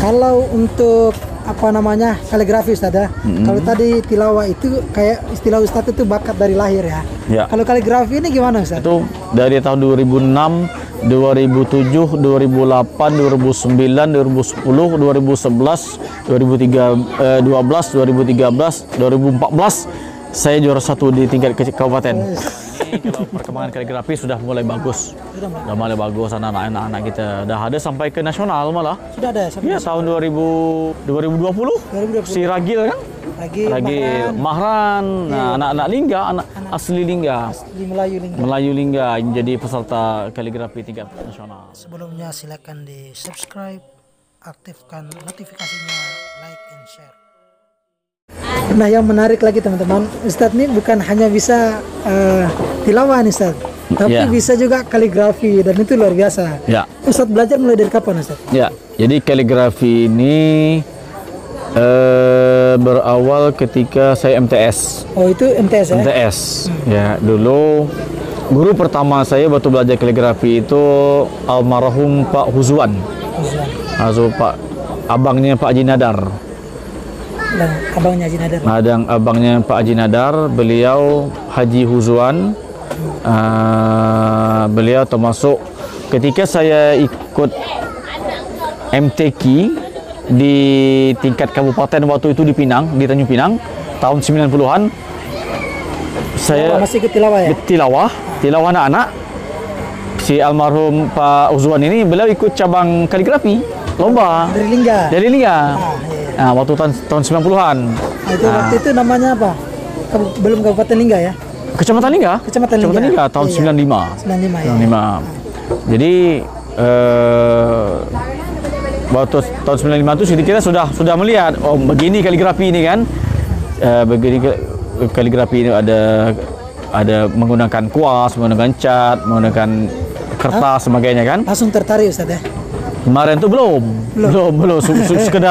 Kalau untuk apa namanya kaligrafi Ustaz ya. Kalau tadi tilawah itu kayak istilah Ustaz itu bakat dari lahir ya. Ya. Kalau kaligrafi ini gimana Ustaz? Itu dari tahun 2006, 2007, 2008, 2009, 2010, 2011, 2012, 2013, 2014 saya juara 1 di tingkat kabupaten. Kalau perkembangan kaligrafi sudah mulai bagus. Sudah mulai bagus anak-anak kita. Dah ada sampai ke nasional malah. Sudah ada sampai Ya tahun 2020 si Ragil kan? Ragil Mahran. Nah, anak-anak Lingga, anak asli Lingga. Asli Melayu Lingga. Melayu Lingga jadi peserta kaligrafi tingkat nasional. Sebelumnya silakan di-subscribe, aktifkan notifikasinya, like and share. Nah, yang menarik lagi teman-teman, Ustadz ini bukan hanya bisa tilawah nih Ustadz, tapi bisa juga kaligrafi dan itu luar biasa. Ya. Ustadz belajar mulai dari kapan Ustadz? Ya, jadi kaligrafi ini berawal ketika saya MTS. Oh itu MTS ya? MTS. Ya, dulu guru pertama saya waktu belajar kaligrafi itu almarhum Pak Huzwan. Pak abangnya Pak Haji Nadar. Dan abangnya Haji Nadar. Dan abangnya Pak Haji Nadar, beliau Haji Huzwan. Beliau termasuk ketika saya ikut MTQ di tingkat kabupaten waktu itu di Pinang, di Tanjung Pinang, tahun 90-an. Saya masih ikut tilawah ya? Tilawah anak-anak. Si almarhum Pak Huzwan ini beliau ikut cabang kaligrafi, lomba. Dari Lingga. Nah, waktu tahun 90-an. Waktu itu namanya apa? Belum Kabupaten Lingga ya? Kecamatan Lingga. Kecamatan Lingga tahun 95. 95 ya. 95. Jadi waktu tahun 95 itu kita sudah melihat begini kaligrafi ini kan. Begini kaligrafi ini ada menggunakan kuas, menggunakan cat, menggunakan kertas sebagainya kan. Langsung tertarik Ustaz ya? Kemarin tuh belum.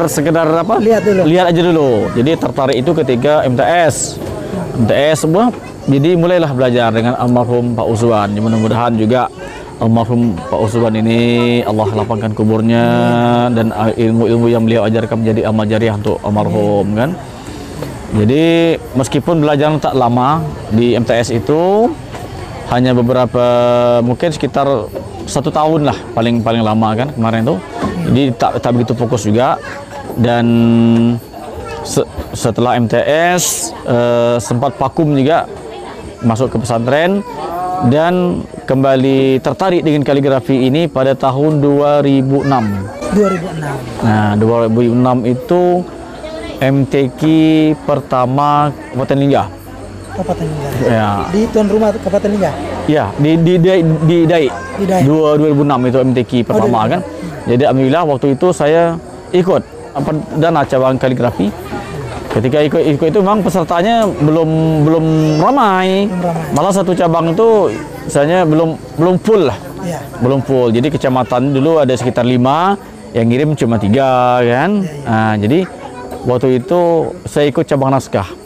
sekedar apa? Lihat aja dulu. Jadi tertarik itu ketika MTS semua. Jadi mulailah belajar dengan almarhum Pak Uswan. Mudah-mudahan juga almarhum Pak Uswan ini Allah lapangkan kuburnya dan ilmu-ilmu yang beliau ajarkan menjadi amal jariah untuk almarhum kan. Jadi meskipun belajar tak lama di MTS itu hanya beberapa, mungkin sekitar 1 tahun lah paling lama kan kemarin tuh. Jadi tak begitu fokus juga. Dan setelah MTS sempat vakum juga masuk ke pesantren dan kembali tertarik dengan kaligrafi ini pada tahun 2006. Nah, 2006 itu MTQ pertama Kabupaten Lingga. Kabupaten Lingga. Ya. Di tuan rumah Kabupaten Lingga. Ya, di DAI. 2006 itu MTQ pertama kan. Jadi alhamdulillah waktu itu saya ikut dana cabang kaligrafi. Ketika ikut itu memang pesertanya belum ramai. Malah satu cabang itu misalnya belum full lah. Ya. Belum full. Jadi kecamatan dulu ada sekitar 5, yang ngirim cuma 3 kan. Nah, jadi waktu itu saya ikut cabang naskah.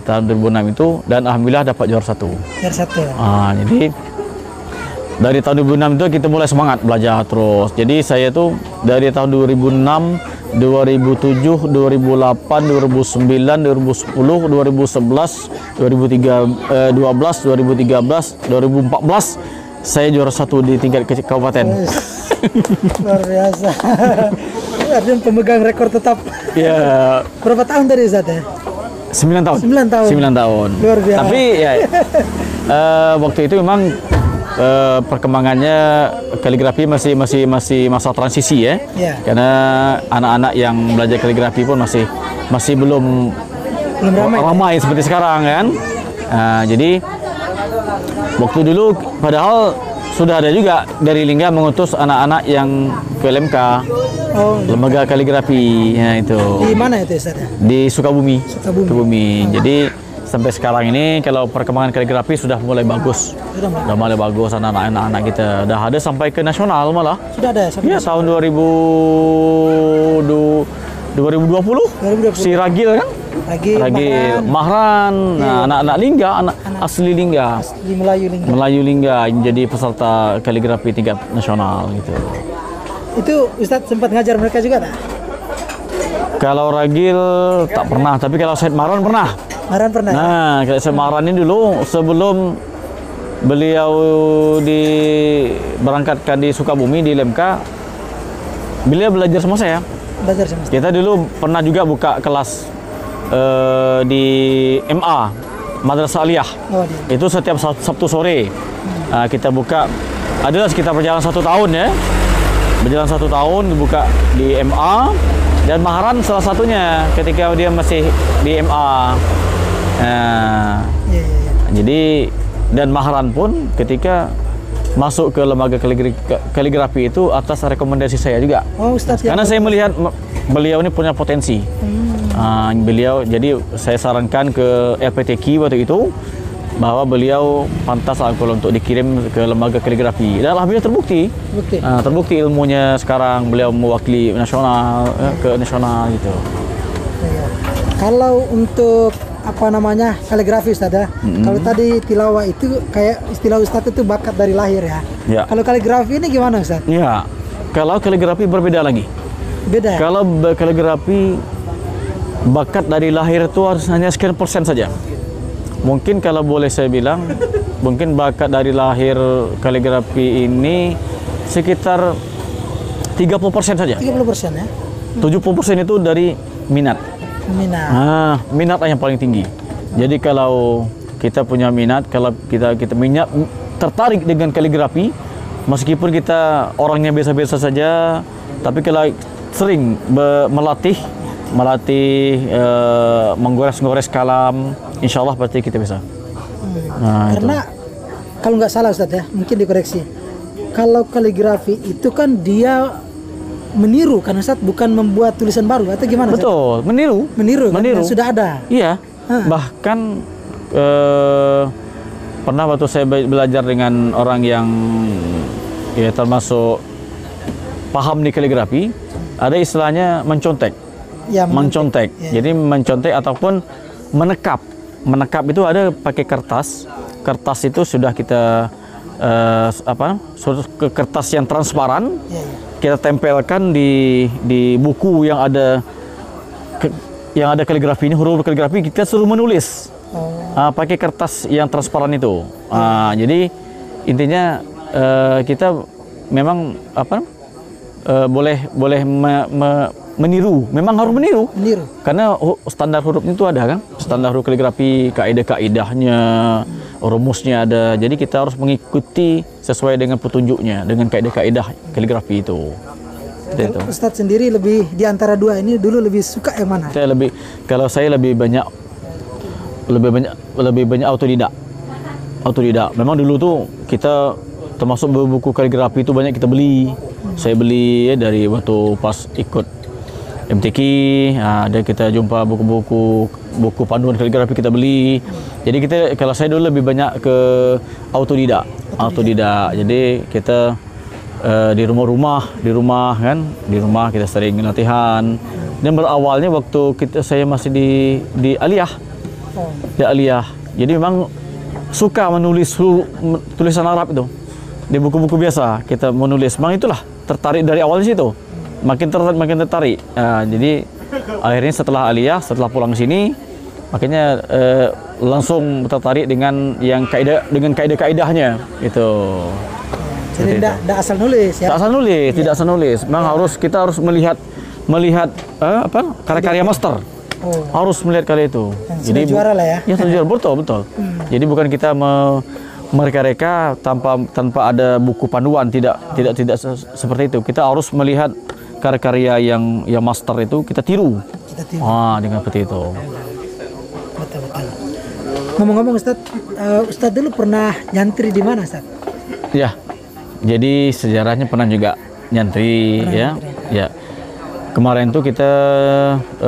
Tahun 2006 itu dan alhamdulillah dapat juara 1. Juara 1. Jadi dari tahun 2006 itu kita mulai semangat belajar terus. Jadi saya tuh dari tahun 2006, 2007, 2008, 2009, 2010, 2011, 2012, 2013, 2014 saya juara 1 di tingkat kabupaten. Luar biasa. Artinya pemegang rekor tetap. Ya. Berapa tahun tadi Ustaz ya? 9 tahun. 9 tahun. Luar biasa. Tapi ya waktu itu memang perkembangannya kaligrafi masih masa transisi ya. Karena anak-anak yang belajar kaligrafi pun masih belum ramai seperti sekarang kan. Jadi waktu dulu padahal sudah ada juga dari Lingga mengutus anak-anak yang ke LMK. Lembaga kaligrafi ya itu. Di mana itu Ustaz? Di Sukabumi. Jadi sampai sekarang ini kalau perkembangan kaligrafi sudah mulai bagus. Sudah mulai bagus anak-anak kita. Dah ada sampai ke nasional malah. Sudah ada sampai. Ya tahun 2020 si Ragil kan? Ragil Mahran. Nah, anak-anak Lingga, anak asli Lingga. Asli Melayu Lingga. Melayu Lingga jadi peserta kaligrafi tingkat nasional gitu. Itu Ustadz sempat ngajar mereka juga tak? Kalau ragil tak pernah, tapi kalau Said Maran pernah. Maran pernah. Nah, kalau Said Maran ini dulu sebelum beliau berangkatkan di Sukabumi di LMK, beliau belajar sama saya. Belajar sama Ustadz. Kita dulu pernah juga buka kelas di MA, Madrasah Aliyah. Oh, dia. Itu setiap Sabtu sore. Kita buka, adalah sekitar perjalanan 1 tahun ya. Berjalan 1 tahun dibuka di MA, dan Maharan salah satunya ketika dia masih di MA. Nah, Iya, iya, iya. jadi dan Maharan pun ketika masuk ke lembaga kaligrafi itu atas rekomendasi saya juga. Oh, Ustadz. Karena saya melihat beliau ini punya potensi. Beliau, jadi saya sarankan ke LPTQ waktu itu bahwa beliau pantas kalau untuk dikirim ke lembaga kaligrafi. Dan alhamdulillah terbukti. Terbukti ilmunya sekarang beliau mewakili nasional ke nasional gitu. Iya. Kalau untuk apa namanya kaligrafi Ustadz ya. Kalau tadi tilawah itu kayak istilah Ustadz itu bakat dari lahir ya. Ya. Kalau kaligrafi ini gimana Ustadz? Ya, kalau kaligrafi berbeda lagi. Beda ya? Kalau kaligrafi bakat dari lahir itu harus hanya sekian persen saja. Mungkin kalau boleh saya bilang, mungkin bakat dari lahir kaligrafi ini sekitar 30% saja. 30% ya? 70% itu dari minat. Minat. Minat yang paling tinggi. Jadi kalau kita punya minat, kalau kita minat tertarik dengan kaligrafi, meskipun kita orangnya biasa-biasa saja, tapi kalau sering melatih menggores-gores kalam, insya Allah pasti kita bisa. Karena kalau nggak salah Ustadz ya, mungkin dikoreksi. Kalau kaligrafi itu kan dia meniru kan Ustadz, bukan membuat tulisan baru atau gimana? Betul, Ustadz? Meniru kan, yang sudah ada. Iya. Bahkan pernah waktu saya belajar dengan orang yang ya termasuk paham di kaligrafi, ada istilahnya mencontek. Ya, mencontek. Ya. Jadi mencontek ataupun menekap. Menekap itu ada pakai kertas. Kertas itu sudah kita ke kertas yang transparan. Ya. Kita tempelkan di buku yang ada kaligrafi ini, huruf kaligrafi, kita suruh menulis. Pakai kertas yang transparan itu. Jadi intinya kita memang boleh meniru, memang harus meniru. Karena standar hurufnya itu ada kan, standar huruf kaligrafi, kaidah-kaidahnya, rumusnya ada. Jadi kita harus mengikuti sesuai dengan petunjuknya, dengan kaidah-kaidah kaligrafi itu. Ustadz sendiri lebih di antara dua ini dulu lebih suka yang mana? Kalau saya lebih banyak autodidak. Memang dulu tuh kita termasuk buku kaligrafi itu banyak kita beli. Saya beli ya dari waktu pas ikut MTQ, ada kita jumpa buku panduan kaligrafi kita beli. Jadi kalau saya dulu lebih banyak ke autodidak. Jadi kita di rumah kita sering latihan. Dan berawalnya waktu saya masih di Aliyah. Di Aliyah. Jadi memang suka menulis tulisan Arab itu. Di buku-buku biasa kita menulis. Memang itulah tertarik dari awal di situ. Makin tertarik. Jadi akhirnya setelah Aliyah, setelah pulang sini, makanya langsung tertarik dengan kaidah-kaidahnya itu. Jadi tidak asal nulis ya? Tidak asal nulis. Memang kita harus melihat karya-karya master. Harus melihat karya itu. Jadi juara lah ya? Ya sudah juara, betul. Jadi bukan kita mereka tanpa ada buku panduan, tidak seperti itu. Kita harus melihat karya-karya yang master itu kita tiru. Dengan seperti itu. Betul. Ngomong-ngomong Ustadz dulu pernah nyantri di mana Ustadz? Ya. Jadi sejarahnya pernah juga nyantri ya. Kemarin tuh kita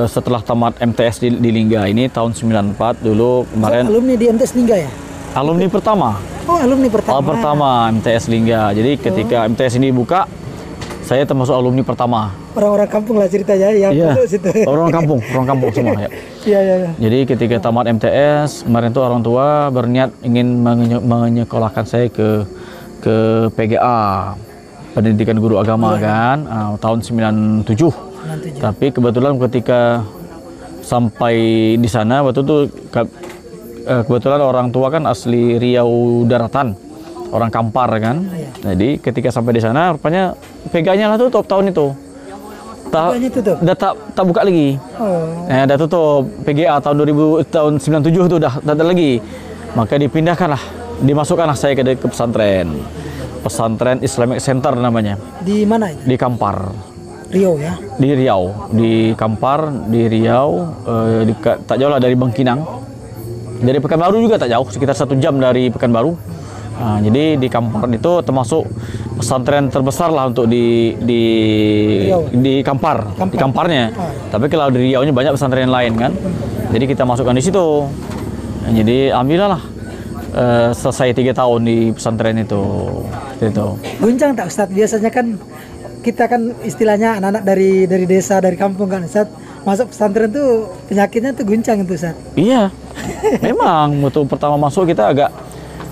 setelah tamat MTS di Lingga ini tahun 94 dulu kemarin. Alumni di MTS Lingga ya? Alumni pertama. Alumni pertama. Pertama MTS Lingga. Jadi ketika MTS ini buka, saya termasuk alumni pertama. Orang-orang kampung lah ceritanya ya. Orang kampung semua ya. Iya. Jadi ketika tamat MTS, kemarin tuh orang tua berniat ingin menyekolahkan saya ke PGA. pendidikan guru agama kan, tahun 97. 97. Tapi kebetulan ketika sampai di sana waktu itu kebetulan orang tua kan asli Riau Daratan, orang Kampar kan. Jadi ketika sampai di sana rupanya PGA-nya lah tutup tahun itu. PGA-nya tutup? Udah tak buka lagi. Udah tutup PGA tahun 97 itu udah tak ada lagi. Maka dipindahkanlah, dimasukkanlah saya ke pesantren Islamic Center namanya. Di mana itu? Di Kampar. Riau ya? Di Riau, di Kampar, di Riau, tak jauh lah dari Bangkinang. Dari Pekanbaru juga tak jauh, sekitar 1 jam dari Pekanbaru. Jadi di Kampar itu termasuk pesantren terbesar lah untuk di Kampar, di Kamparnya. Tapi kalau di Riau-nya banyak pesantren lain kan. Jadi kita masukkan di situ. Jadi alhamdulillah lah selesai 3 tahun di pesantren itu. Guncang tak Ustadz? Biasanya kan kita kan istilahnya anak-anak dari desa, dari kampung kan Ustadz, masuk pesantren tuh penyakitnya tuh guncang itu Ustadz. Iya, memang waktu pertama masuk kita agak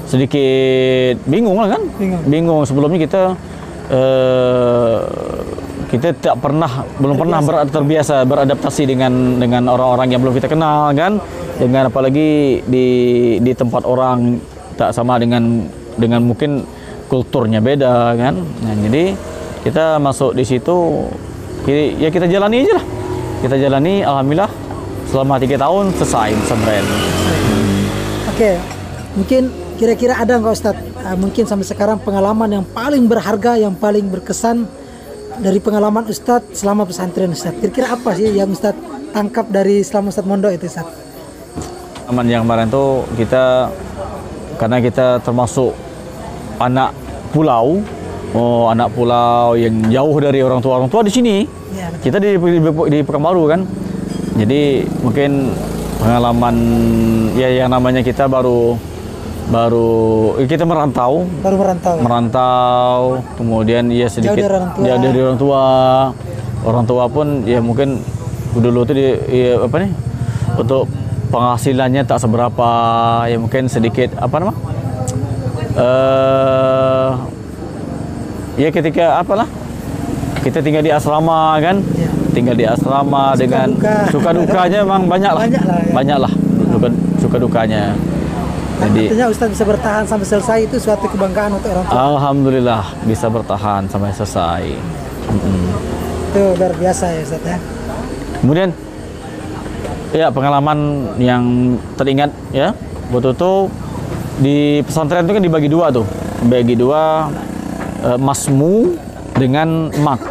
sedikit bingung lah kan. Bingung sebelumnya kita belum pernah terbiasa beradaptasi dengan orang-orang yang belum kita kenal kan, dengan apalagi di tempat orang tak sama dengan mungkin kulturnya beda kan. Nah, jadi kita masuk di situ ya kita jalani aja lah. Kita jalani, alhamdulillah selama 3 tahun selesai pesantren. Oke, mungkin kira-kira ada nggak Ustadz, mungkin sampai sekarang pengalaman yang paling berharga, yang paling berkesan dari pengalaman Ustadz selama pesantren Ustadz? Kira-kira apa sih yang Ustadz tangkap dari selama Ustadz mondok itu Ustadz? Aman yang kemarin tuh karena kita termasuk anak pulau, anak pulau yang jauh dari orang tua di sini. Ya, kita di Pekanbaru kan. Jadi mungkin pengalaman ya yang namanya kita baru kita merantau, kemudian ya sedikit jauh dari orang tua pun ya mungkin dulu tuh untuk penghasilannya tak seberapa, ya mungkin sedikit ya ketika kita tinggal di asrama kan, tinggal di asrama dengan suka dukanya memang banyak lah suka dukanya. Jadi artinya Ustadz bisa bertahan sampai selesai itu suatu kebanggaan untuk orang tua. Alhamdulillah bisa bertahan sampai selesai. Itu luar biasa ya Ustadz ya. Kemudian ya pengalaman yang teringat ya waktu itu di pesantren itu kan dibagi dua tuh, masmu dengan mak.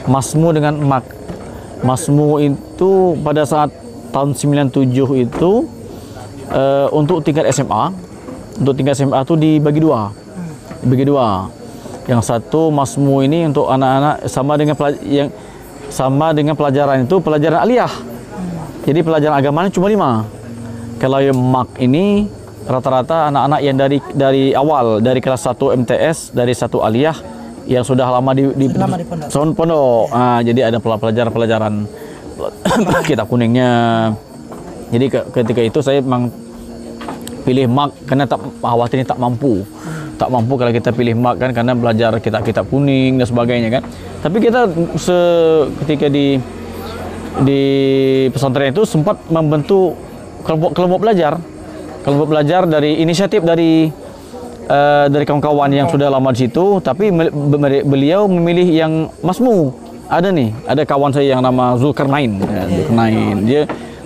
Masmu dengan mak. Masmu itu pada saat tahun 97 itu untuk tingkat SMA. Untuk tingkat SMA itu dibagi dua. Yang satu masmu ini untuk anak-anak sama dengan pelajaran itu pelajaran aliyah. Jadi pelajaran agamanya cuma 5. Kalau yang mak ini rata-rata anak-anak yang dari awal, dari kelas 1 MTS, dari 1 aliyah yang sudah lama di pondok. Jadi ada pelajaran kitab kuningnya. Jadi ketika itu saya memang pilih mak karena khawatirnya tak mampu kalau kita pilih mak kan, karena belajar kitab kuning dan sebagainya kan. Tapi kita ketika di pesantren itu sempat membentuk kelompok belajar dari inisiatif dari kawan-kawan yang sudah lama di situ, tapi beliau memilih yang masmu. Ada kawan saya yang nama Zulkarnain.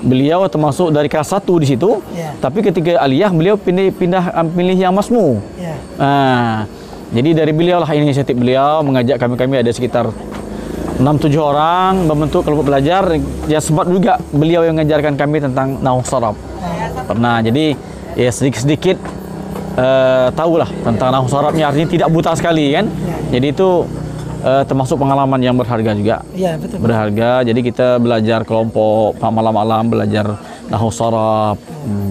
Beliau termasuk dari kelas 1 di situ, tapi ketika aliyah beliau pilih yang masmu. Jadi dari beliau lah inisiatif beliau mengajak kami ada sekitar 6-7 orang membentuk kelompok belajar. Ya sempat juga beliau yang mengajarkan kami tentang nahwu sharaf. Pernah, jadi ya sedikit tahulah tentang nahwu sharafnya, artinya tidak buta sekali kan. Jadi itu termasuk pengalaman yang berharga juga. Iya, betul. Berharga. Jadi kita belajar kelompok malam-malam belajar nahwu sharaf.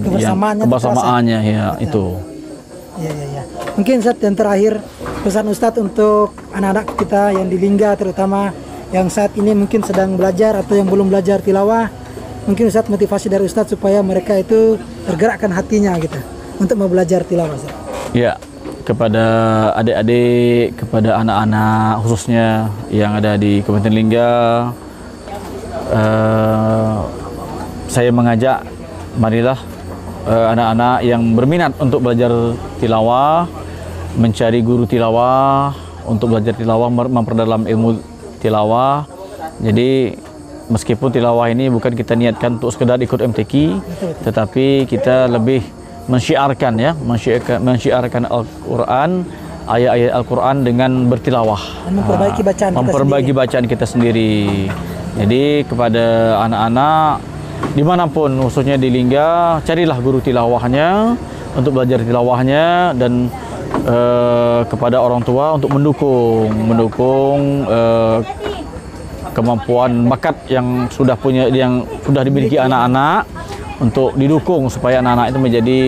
Kebersamaannya ya itu. Iya. Mungkin yang terakhir pesan Ustadz untuk anak-anak kita yang di Lingga, terutama yang saat ini mungkin sedang belajar atau yang belum belajar tilawah. Mungkin Ustadz, motivasi dari Ustadz supaya mereka itu tergerakkan hatinya gitu untuk mau belajar tilawah Ustadz. Ya, kepada adik-adik, kepada anak-anak khususnya yang ada di Kabupaten Lingga, saya mengajak marilah anak-anak yang berminat untuk belajar tilawah, mencari guru tilawah untuk belajar tilawah, memperdalam ilmu tilawah. Jadi meskipun tilawah ini bukan kita niatkan untuk sekedar ikut MTQ, tetapi kita lebih mensyiarkan ya, mensyiarkan Al-Quran, ayat-ayat Al-Quran dengan bertilawah, dan memperbaiki bacaan kita sendiri. Jadi kepada anak-anak dimanapun, khususnya di Lingga, carilah guru tilawahnya untuk belajar tilawahnya, dan kepada orang tua untuk mendukung kemampuan bakat yang sudah dimiliki anak-anak, untuk didukung supaya anak-anak itu menjadi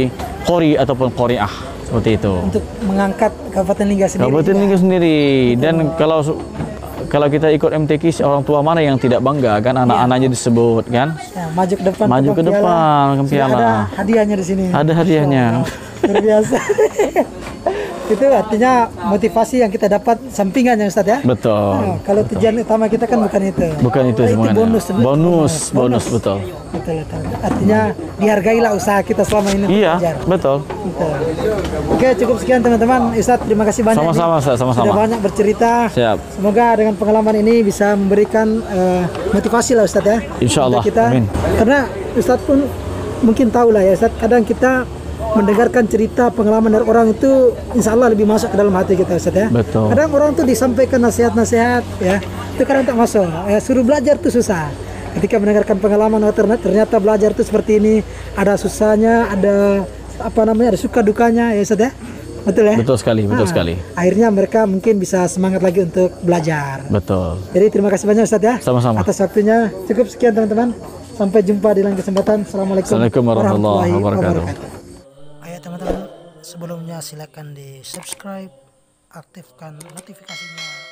qori ataupun qori'ah, seperti itu. Untuk mengangkat Kabupaten Lingga sendiri. Kabupaten Lingga sendiri. Dan kalau kita ikut MTQ, orang tua mana yang tidak bangga kan anak-anaknya disebut kan? Ya, maju ke depan. Maju ke depan ke piala. Ada hadiahnya di sini. Ada hadiahnya. Luar biasa. Itu artinya motivasi yang kita dapat sampingan ya Ustaz ya. Betul. Nah, kalau tujuan utama kita kan bukan itu. Bukan itu semuanya. Bonus betul. Betul. Artinya dihargailah usaha kita selama ini. Iya, betul. Oke, cukup sekian teman-teman. Ustaz, terima kasih banyak. Sama-sama. Sudah banyak bercerita. Siap. Semoga dengan pengalaman ini bisa memberikan motivasi lah Ustaz ya. Insya Allah. Kita, amin. Karena Ustaz pun mungkin tahu lah ya Ustaz, kadang kita mendengarkan cerita pengalaman dari orang itu insya Allah lebih masuk ke dalam hati kita Ustaz ya. Betul. Kadang orang tuh disampaikan nasihat-nasihat ya, itu kadang tak masuk ya, suruh belajar tuh susah. Ketika mendengarkan pengalaman ternyata belajar tuh seperti ini, ada susahnya, ada ada suka dukanya ya Ustaz ya. Betul ya? Betul sekali. Akhirnya mereka mungkin bisa semangat lagi untuk belajar. Betul. Jadi terima kasih banyak Ustaz ya. Sama-sama. Atas waktunya. Cukup sekian teman-teman. Sampai jumpa di lain kesempatan. Assalamualaikum warahmatullahi wabarakatuh. Ayo teman-teman, sebelumnya silakan di subscribe, aktifkan notifikasinya.